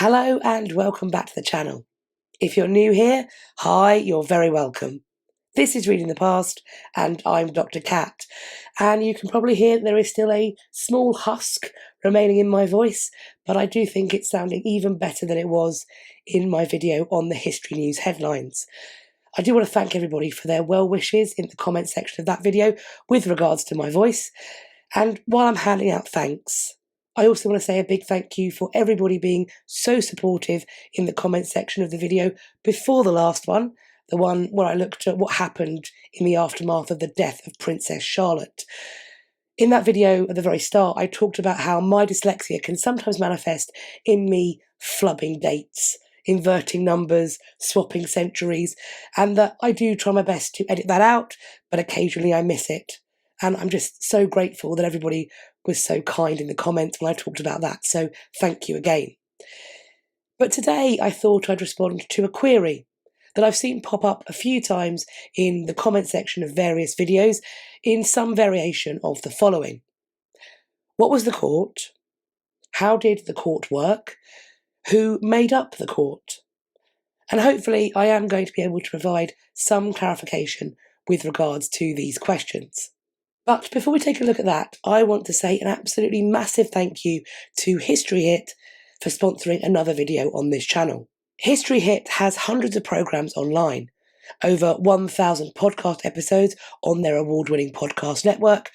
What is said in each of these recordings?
Hello and welcome back to the channel. If you're new here, hi, you're very welcome. This is Reading the Past and I'm Dr. Cat, and you can probably hear there is still a small husk remaining in my voice, but I do think it's sounding even better than it was in my video on the History News headlines. I do want to thank everybody for their well wishes in the comment section of that video with regards to my voice, and while I'm handing out thanks, I also want to say a big thank you for everybody being so supportive in the comment section of the video before the last one, the one where I looked at what happened in the aftermath of the death of Princess Charlotte. In that video at the very start, I talked about how my dyslexia can sometimes manifest in me flubbing dates, inverting numbers, swapping centuries, and that I do try my best to edit that out, but occasionally I miss it. And I'm just so grateful that everybody was so kind in the comments when I talked about that, so thank you again. But today I thought I'd respond to a query that I've seen pop up a few times in the comment section of various videos in some variation of the following. What was the court? How did the court work? Who made up the court? And hopefully I am going to be able to provide some clarification with regards to these questions. But before we take a look at that, I want to say an absolutely massive thank you to History Hit for sponsoring another video on this channel. History Hit has hundreds of programs online, over 1,000 podcast episodes on their award-winning podcast network,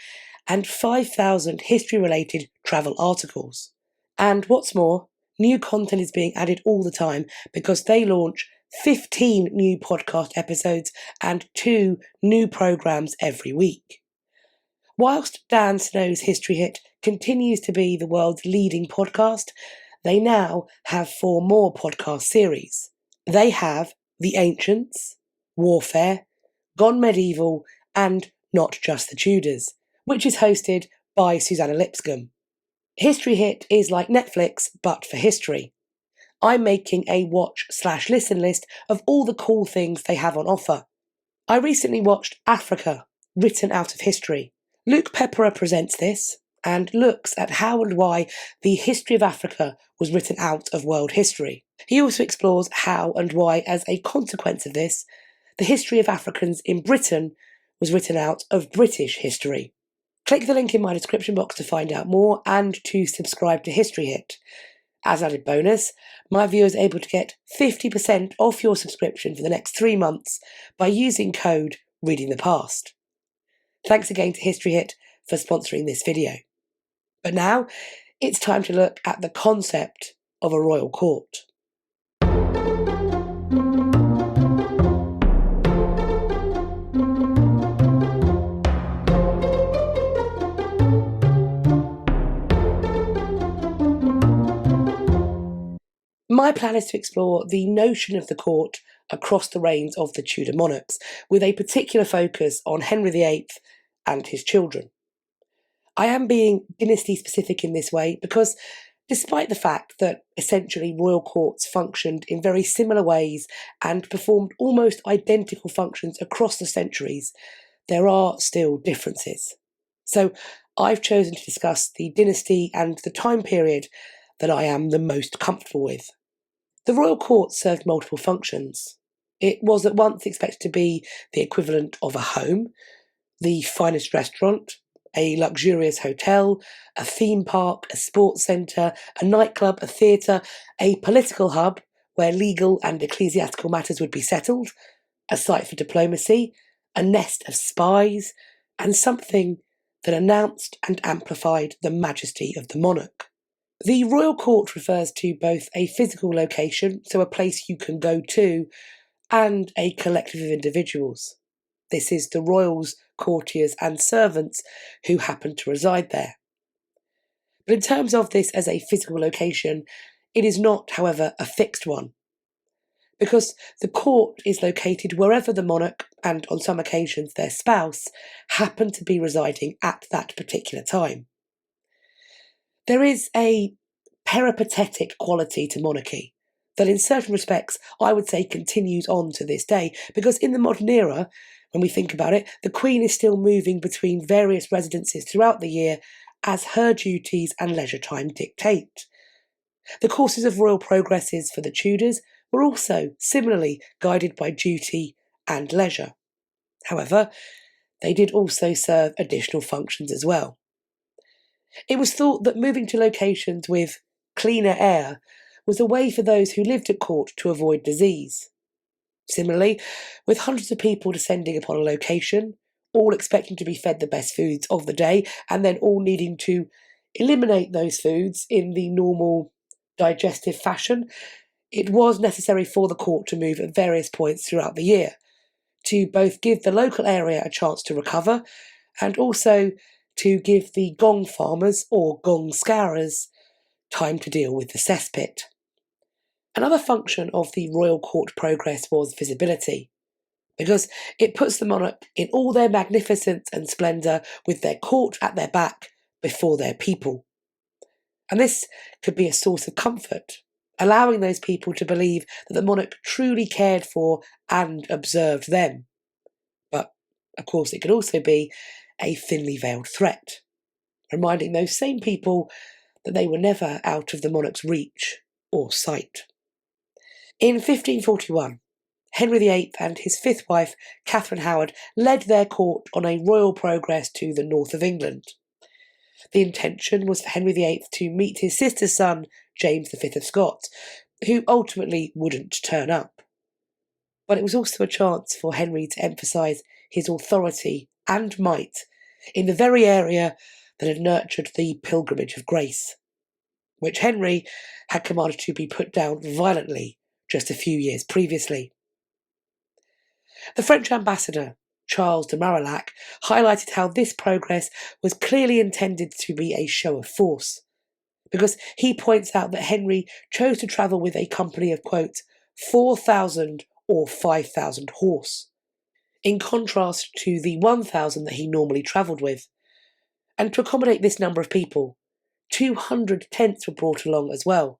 and 5,000 history-related travel articles. And what's more, new content is being added all the time because they launch 15 new podcast episodes and 2 new programs every week. Whilst Dan Snow's History Hit continues to be the world's leading podcast, they now have 4 more podcast series. They have The Ancients, Warfare, Gone Medieval, and Not Just the Tudors, which is hosted by Susanna Lipscomb. History Hit is like Netflix, but for history. I'm making a watch/listen list of all the cool things they have on offer. I recently watched Africa, Written Out of History. Luke Pepperer presents this and looks at how and why the history of Africa was written out of world history. He also explores how and why, as a consequence of this, the history of Africans in Britain was written out of British history. Click the link in my description box to find out more and to subscribe to History Hit. As added bonus, my viewers are able to get 50% off your subscription for the next 3 months by using code Reading the Past. Thanks again to History Hit for sponsoring this video. But now, it's time to look at the concept of a royal court. My plan is to explore the notion of the court across the reigns of the Tudor monarchs, with a particular focus on Henry VIII and his children. I am being dynasty specific in this way because, despite the fact that essentially royal courts functioned in very similar ways and performed almost identical functions across the centuries, there are still differences. So I've chosen to discuss the dynasty and the time period that I am the most comfortable with. The royal court served multiple functions. It was at once expected to be the equivalent of a home, the finest restaurant, a luxurious hotel, a theme park, a sports centre, a nightclub, a theatre, a political hub where legal and ecclesiastical matters would be settled, a site for diplomacy, a nest of spies, and something that announced and amplified the majesty of the monarch. The royal court refers to both a physical location, so a place you can go to, and a collective of individuals. This is the royals, courtiers and servants who happen to reside there. But in terms of this as a physical location, it is not, however, a fixed one, because the court is located wherever the monarch, and on some occasions their spouse, happen to be residing at that particular time. There is a peripatetic quality to monarchy that in certain respects I would say continues on to this day, because in the modern era, when we think about it, the Queen is still moving between various residences throughout the year as her duties and leisure time dictate. The courses of royal progresses for the Tudors were also similarly guided by duty and leisure. However, they did also serve additional functions as well. It was thought that moving to locations with cleaner air was a way for those who lived at court to avoid disease. Similarly, with hundreds of people descending upon a location, all expecting to be fed the best foods of the day, and then all needing to eliminate those foods in the normal digestive fashion, it was necessary for the court to move at various points throughout the year, to both give the local area a chance to recover and also to give the gong farmers or gong scourers time to deal with the cesspit. Another function of the royal court progress was visibility, because it puts the monarch in all their magnificence and splendour with their court at their back before their people. And this could be a source of comfort, allowing those people to believe that the monarch truly cared for and observed them. But, of course, it could also be a thinly veiled threat, reminding those same people that they were never out of the monarch's reach or sight. In 1541, Henry VIII and his fifth wife, Katherine Howard, led their court on a royal progress to the north of England. The intention was for Henry VIII to meet his sister's son, James V of Scots, who ultimately wouldn't turn up. But it was also a chance for Henry to emphasise his authority and might in the very area that had nurtured the Pilgrimage of Grace, which Henry had commanded to be put down violently just a few years previously. The French ambassador, Charles de Marillac, highlighted how this progress was clearly intended to be a show of force, because he points out that Henry chose to travel with a company of, quote, 4,000 or 5,000 horse, in contrast to the 1,000 that he normally travelled with. And to accommodate this number of people, 200 tents were brought along as well.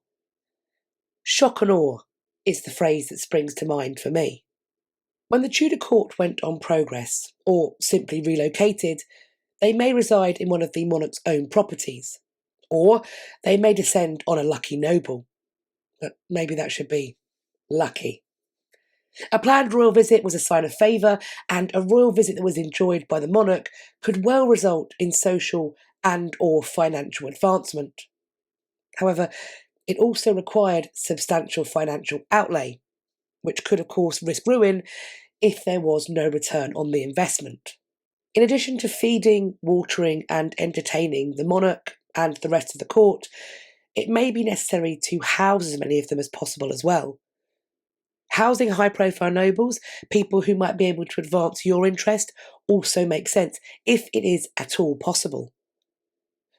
Shock and awe is the phrase that springs to mind for me. When the Tudor court went on progress, or simply relocated, they may reside in one of the monarch's own properties, or they may descend on a lucky noble. But maybe that should be lucky. A planned royal visit was a sign of favour, and a royal visit that was enjoyed by the monarch could well result in social and or financial advancement. However, it also required substantial financial outlay, which could of course risk ruin if there was no return on the investment. In addition to feeding, watering and entertaining the monarch and the rest of the court, it may be necessary to house as many of them as possible as well. Housing high-profile nobles, people who might be able to advance your interest, also makes sense, if it is at all possible.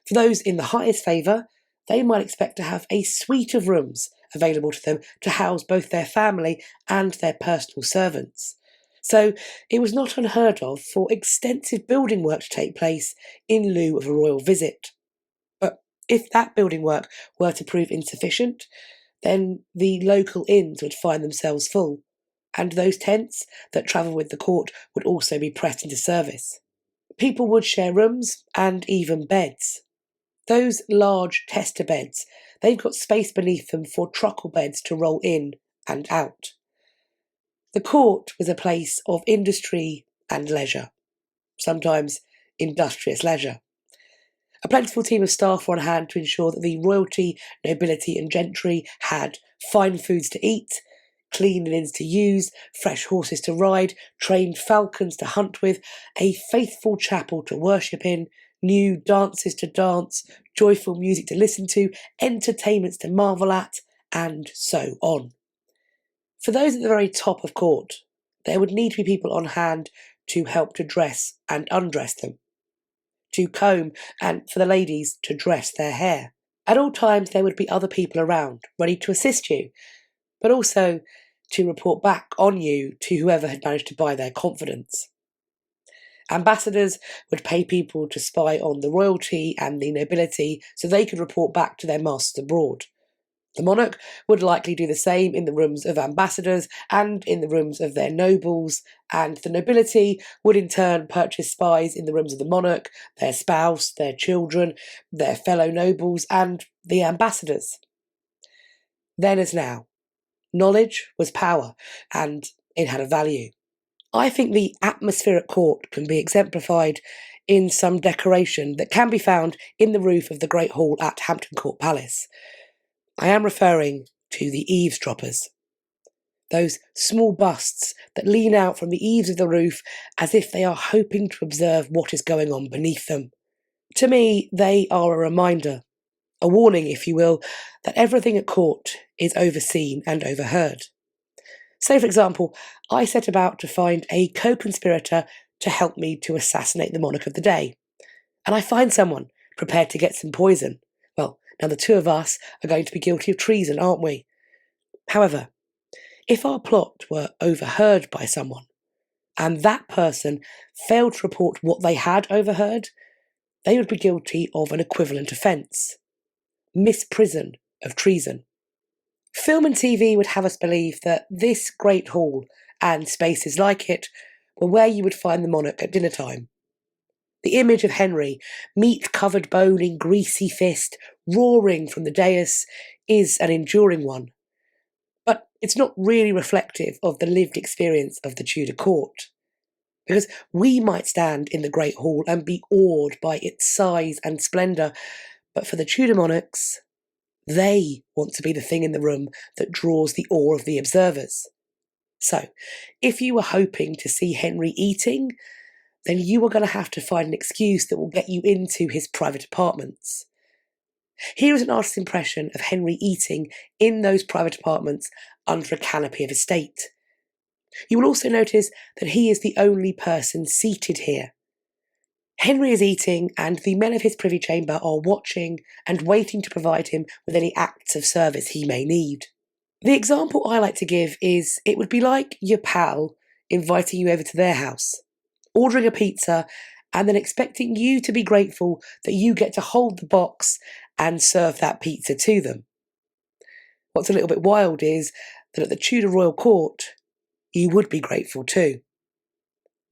For those in the highest favour, they might expect to have a suite of rooms available to them to house both their family and their personal servants. So it was not unheard of for extensive building work to take place in lieu of a royal visit. But if that building work were to prove insufficient, then the local inns would find themselves full, and those tents that travel with the court would also be pressed into service. People would share rooms and even beds. Those large tester beds, they've got space beneath them for truckle beds to roll in and out. The court was a place of industry and leisure, sometimes industrious leisure. A plentiful team of staff were on hand to ensure that the royalty, nobility and gentry had fine foods to eat, clean linens to use, fresh horses to ride, trained falcons to hunt with, a faithful chapel to worship in, new dances to dance, joyful music to listen to, entertainments to marvel at, and so on. For those at the very top of court, there would need to be people on hand to help to dress and undress them, to comb, and for the ladies to dress their hair. At all times there would be other people around, ready to assist you, but also to report back on you to whoever had managed to buy their confidence. Ambassadors would pay people to spy on the royalty and the nobility so they could report back to their masters abroad. The monarch would likely do the same in the rooms of ambassadors and in the rooms of their nobles, and the nobility would in turn purchase spies in the rooms of the monarch, their spouse, their children, their fellow nobles, and the ambassadors. Then as now, knowledge was power, and it had a value. I think the atmosphere at court can be exemplified in some decoration that can be found in the roof of the Great Hall at Hampton Court Palace. I am referring to the eavesdroppers. Those small busts that lean out from the eaves of the roof as if they are hoping to observe what is going on beneath them. To me, they are a reminder, a warning, if you will, that everything at court is overseen and overheard. Say, for example, I set about to find a co-conspirator to help me to assassinate the monarch of the day, and I find someone prepared to get some poison. Well, now the two of us are going to be guilty of treason, aren't we? However, if our plot were overheard by someone, and that person failed to report what they had overheard, they would be guilty of an equivalent offence: misprison of treason. Film and TV would have us believe that this great hall, and spaces like it, were where you would find the monarch at dinner time. The image of Henry, meat-covered bone in greasy fist, roaring from the dais, is an enduring one. But it's not really reflective of the lived experience of the Tudor court. Because we might stand in the Great Hall and be awed by its size and splendour, but for the Tudor monarchs, they want to be the thing in the room that draws the awe of the observers. So, if you were hoping to see Henry eating, then you are going to have to find an excuse that will get you into his private apartments. Here is an artist's impression of Henry eating in those private apartments under a canopy of estate. You will also notice that he is the only person seated here. Henry is eating, and the men of his privy chamber are watching and waiting to provide him with any acts of service he may need. The example I like to give is it would be like your pal inviting you over to their house, ordering a pizza, and then expecting you to be grateful that you get to hold the box and serve that pizza to them. What's a little bit wild is that at the Tudor royal court, you would be grateful too.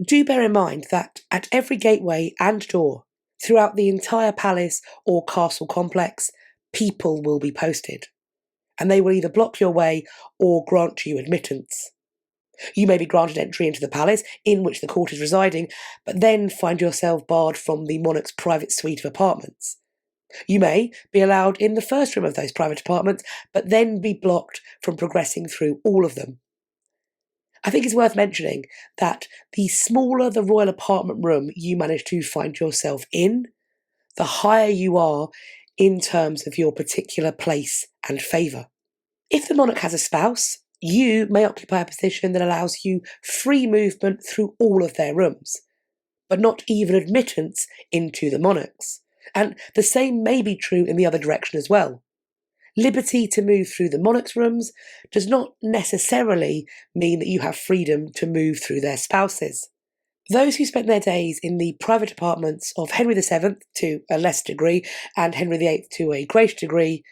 Do bear in mind that at every gateway and door, throughout the entire palace or castle complex, people will be posted, and they will either block your way or grant you admittance. You may be granted entry into the palace in which the court is residing, but then find yourself barred from the monarch's private suite of apartments. You may be allowed in the first room of those private apartments, but then be blocked from progressing through all of them. I think it's worth mentioning that the smaller the royal apartment room you manage to find yourself in, the higher you are in terms of your particular place and favour. If the monarch has a spouse, you may occupy a position that allows you free movement through all of their rooms, but not even admittance into the monarch's. And the same may be true in the other direction as well. Liberty to move through the monarch's rooms does not necessarily mean that you have freedom to move through their spouses. Those who spent their days in the private apartments of Henry VII to a less degree and Henry VIII to a greater degree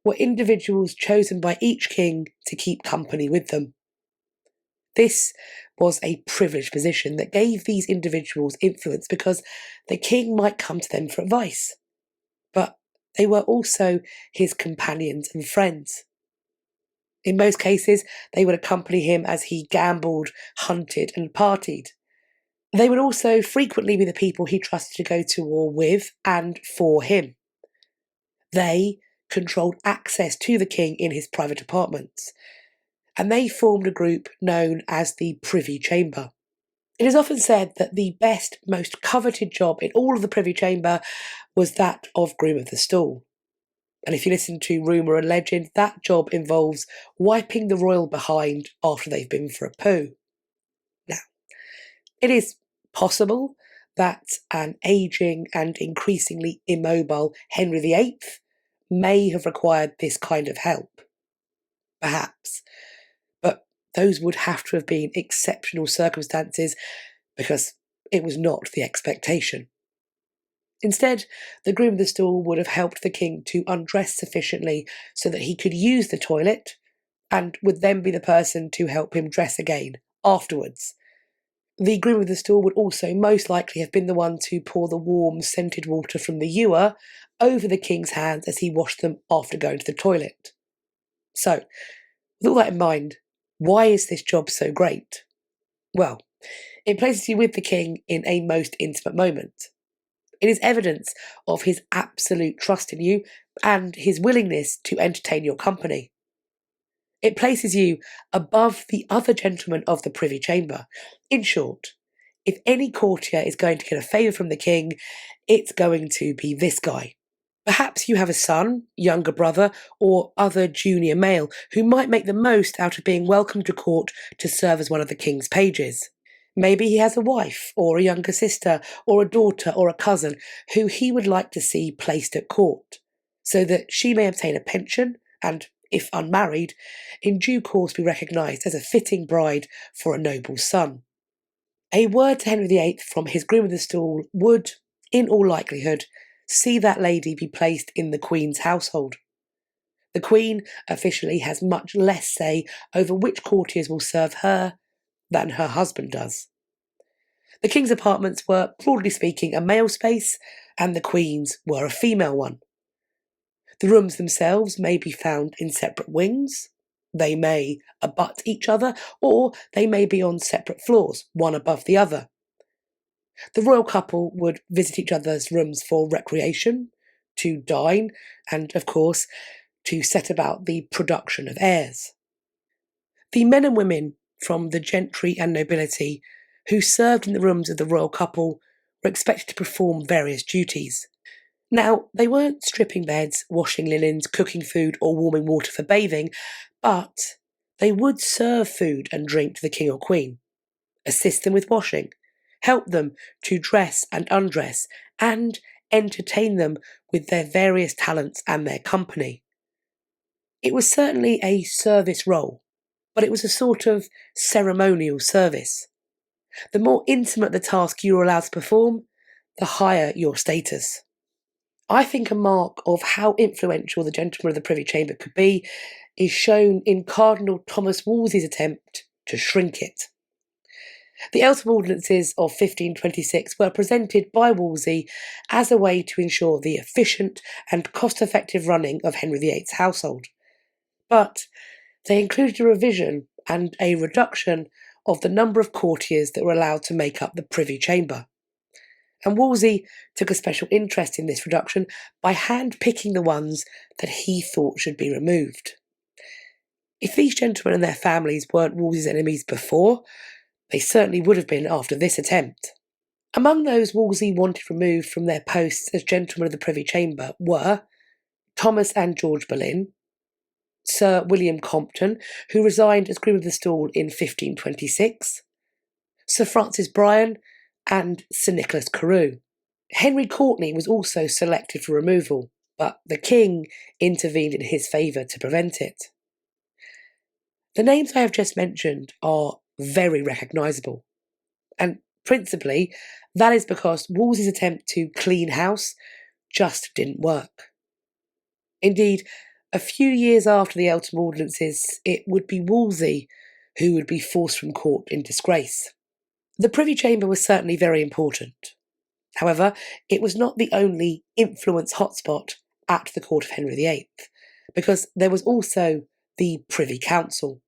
were individuals chosen by each king to keep company with them. This was a privileged position that gave these individuals influence because the king might come to them for advice. But they were also his companions and friends. In most cases, they would accompany him as he gambled, hunted, and partied. They would also frequently be the people he trusted to go to war with and for him. They controlled access to the king in his private apartments, and they formed a group known as the Privy Chamber. It is often said that the best, most coveted job in all of the Privy Chamber was that of Groom of the Stool. And if you listen to rumour and legend, that job involves wiping the royal behind after they've been for a poo. Now, it is possible that an ageing and increasingly immobile Henry VIII may have required this kind of help. Perhaps. But those would have to have been exceptional circumstances because it was not the expectation. Instead, the groom of the stool would have helped the king to undress sufficiently so that he could use the toilet, and would then be the person to help him dress again afterwards. The groom of the stool would also most likely have been the one to pour the warm, scented water from the ewer over the king's hands as he washed them after going to the toilet. So, with all that in mind, why is this job so great? Well, it places you with the king in a most intimate moment. It is evidence of his absolute trust in you and his willingness to entertain your company. It places you above the other gentlemen of the Privy Chamber. In short, if any courtier is going to get a favour from the king, it's going to be this guy. Perhaps you have a son, younger brother, or other junior male who might make the most out of being welcomed to court to serve as one of the king's pages. Maybe he has a wife, or a younger sister, or a daughter, or a cousin who he would like to see placed at court, so that she may obtain a pension and, if unmarried, in due course be recognised as a fitting bride for a noble's son. A word to Henry VIII from his groom of the stool would, in all likelihood, see that lady be placed in the Queen's household. The Queen officially has much less say over which courtiers will serve her than her husband does. The King's apartments were, broadly speaking, a male space, and the Queen's were a female one. The rooms themselves may be found in separate wings, they may abut each other, or they may be on separate floors, one above the other. The royal couple would visit each other's rooms for recreation, to dine, and, of course, to set about the production of heirs. The men and women from the gentry and nobility who served in the rooms of the royal couple were expected to perform various duties. Now, they weren't stripping beds, washing linens, cooking food, or warming water for bathing, but they would serve food and drink to the king or queen, assist them with washing, help them to dress and undress, and entertain them with their various talents and their company. It was certainly a service role, but it was a sort of ceremonial service. The more intimate the task you were allowed to perform, the higher your status. I think a mark of how influential the gentlemen of the Privy Chamber could be is shown in Cardinal Thomas Wolsey's attempt to shrink it. The Eltham Ordinances of 1526 were presented by Wolsey as a way to ensure the efficient and cost-effective running of Henry VIII's household. But they included a revision and a reduction of the number of courtiers that were allowed to make up the Privy Chamber. And Wolsey took a special interest in this reduction by hand-picking the ones that he thought should be removed. If these gentlemen and their families weren't Wolsey's enemies before, they certainly would have been after this attempt. Among those Wolsey wanted removed from their posts as gentlemen of the Privy Chamber were Thomas and George Boleyn, Sir William Compton, who resigned as Groom of the Stool in 1526, Sir Francis Bryan, and Sir Nicholas Carew. Henry Courtenay was also selected for removal, but the king intervened in his favour to prevent it. The names I have just mentioned are very recognisable, and principally that is because Wolsey's attempt to clean house just didn't work. Indeed, a few years after the Eltham Ordinances, it would be Wolsey who would be forced from court in disgrace. The Privy Chamber was certainly very important. However, it was not the only influence hotspot at the court of Henry VIII, because there was also the Privy Council.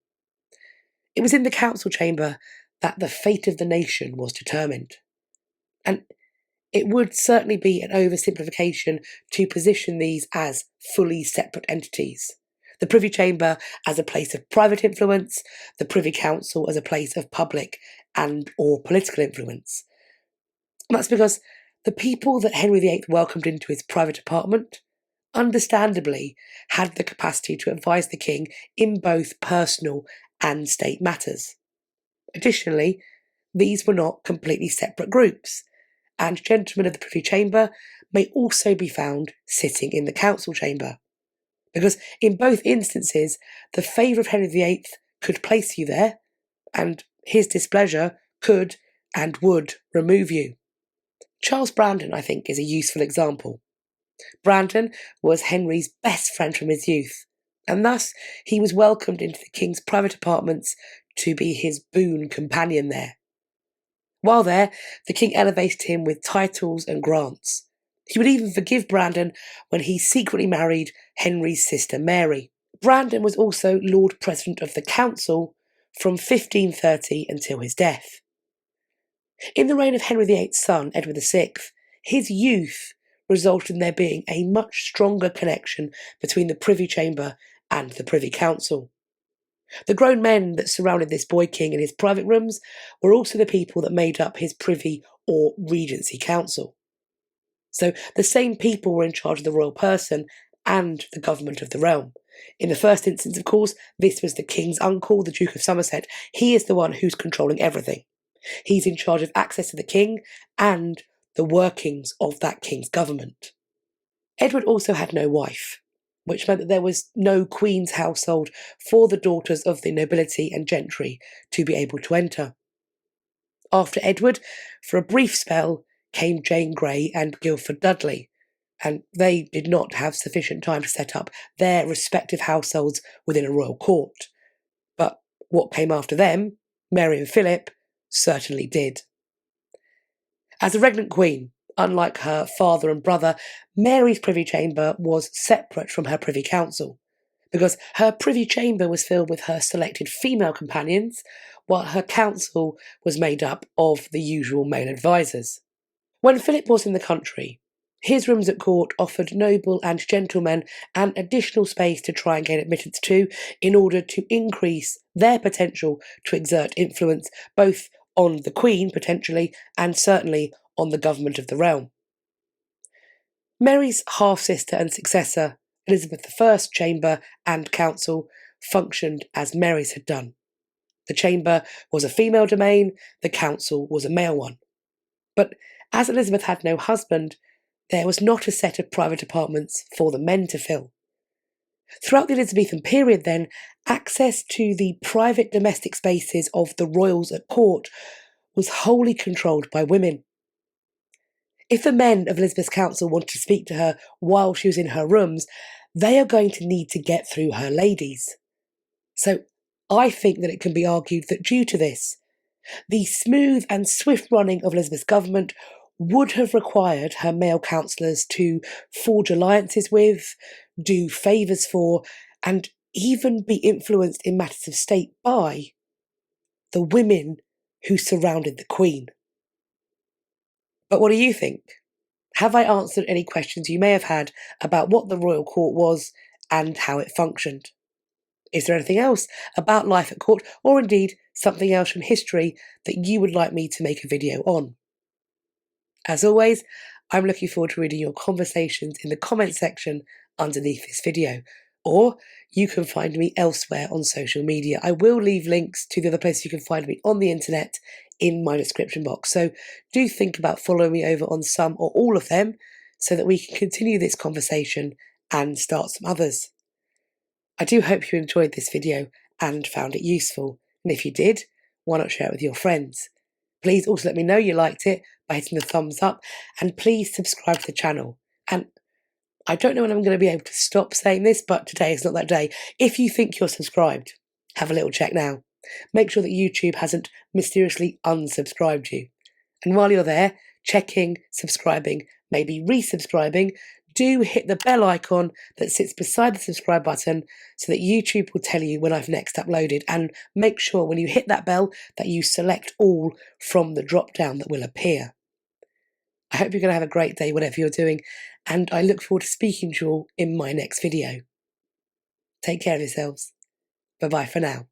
It was in the council chamber that the fate of the nation was determined. And it would certainly be an oversimplification to position these as fully separate entities. The Privy Chamber as a place of private influence, the Privy Council as a place of public and or political influence. And that's because the people that Henry VIII welcomed into his private apartment, understandably, had the capacity to advise the king in both personal and state matters. Additionally, these were not completely separate groups, and gentlemen of the Privy Chamber may also be found sitting in the council chamber, because in both instances the favour of Henry VIII could place you there, and his displeasure could and would remove you. Charles Brandon, I think, is a useful example. Brandon was Henry's best friend from his youth, and thus he was welcomed into the king's private apartments to be his boon companion there. While there, the king elevated him with titles and grants. He would even forgive Brandon when he secretly married Henry's sister Mary, Brandon was also Lord President of the Council from 1530 until his death. In the reign of Henry VIII's son, Edward VI, his youth resulted in there being a much stronger connection between the Privy Chamber and the Privy Council. The grown men that surrounded this boy king in his private rooms were also the people that made up his Privy or Regency Council. So the same people were in charge of the royal person and the government of the realm. In the first instance, of course, this was the king's uncle, the Duke of Somerset. He is the one who's controlling everything. He's in charge of access to the king and the workings of that king's government. Edward also had no wife, which meant that there was no queen's household for the daughters of the nobility and gentry to be able to enter. After Edward, for a brief spell, came Jane Grey and Guildford Dudley, and they did not have sufficient time to set up their respective households within a royal court. But what came after them, Mary and Philip, certainly did. As a regnant queen, unlike her father and brother, Mary's Privy Chamber was separate from her Privy Council, because her Privy Chamber was filled with her selected female companions, while her council was made up of the usual male advisers. When Philip was in the country, his rooms at court offered noble and gentlemen an additional space to try and gain admittance to, in order to increase their potential to exert influence both on the Queen, potentially, and certainly on the government of the realm. Mary's half-sister and successor, Elizabeth I's chamber and council, functioned as Mary's had done. The chamber was a female domain, the council was a male one. But as Elizabeth had no husband, there was not a set of private apartments for the men to fill. Throughout the Elizabethan period, then, access to the private domestic spaces of the royals at court was wholly controlled by women. If the men of Elizabeth's council wanted to speak to her while she was in her rooms, they are going to need to get through her ladies. So I think that it can be argued that due to this, the smooth and swift running of Elizabeth's government would have required her male councillors to forge alliances with, do favours for, and even be influenced in matters of state by the women who surrounded the Queen. But what do you think? Have I answered any questions you may have had about what the royal court was and how it functioned? Is there anything else about life at court, or indeed something else from history, that you would like me to make a video on? As always, I'm looking forward to reading your conversations in the comment section underneath this video, or you can find me elsewhere on social media. I will leave links to the other places you can find me on the internet in my description box, so do think about following me over on some or all of them so that we can continue this conversation and start some others. I do hope you enjoyed this video and found it useful, and if you did, why not share it with your friends? Please also let me know you liked it by hitting the thumbs up, and please subscribe to the channel. And I don't know when I'm going to be able to stop saying this, but today is not that day. If you think you're subscribed, have a little check now. Make sure that YouTube hasn't mysteriously unsubscribed you. And while you're there, checking, subscribing, maybe resubscribing, do hit the bell icon that sits beside the subscribe button so that YouTube will tell you when I've next uploaded, and make sure when you hit that bell that you select all from the drop down that will appear. I hope you're going to have a great day whatever you're doing, and I look forward to speaking to you all in my next video. Take care of yourselves. Bye bye for now.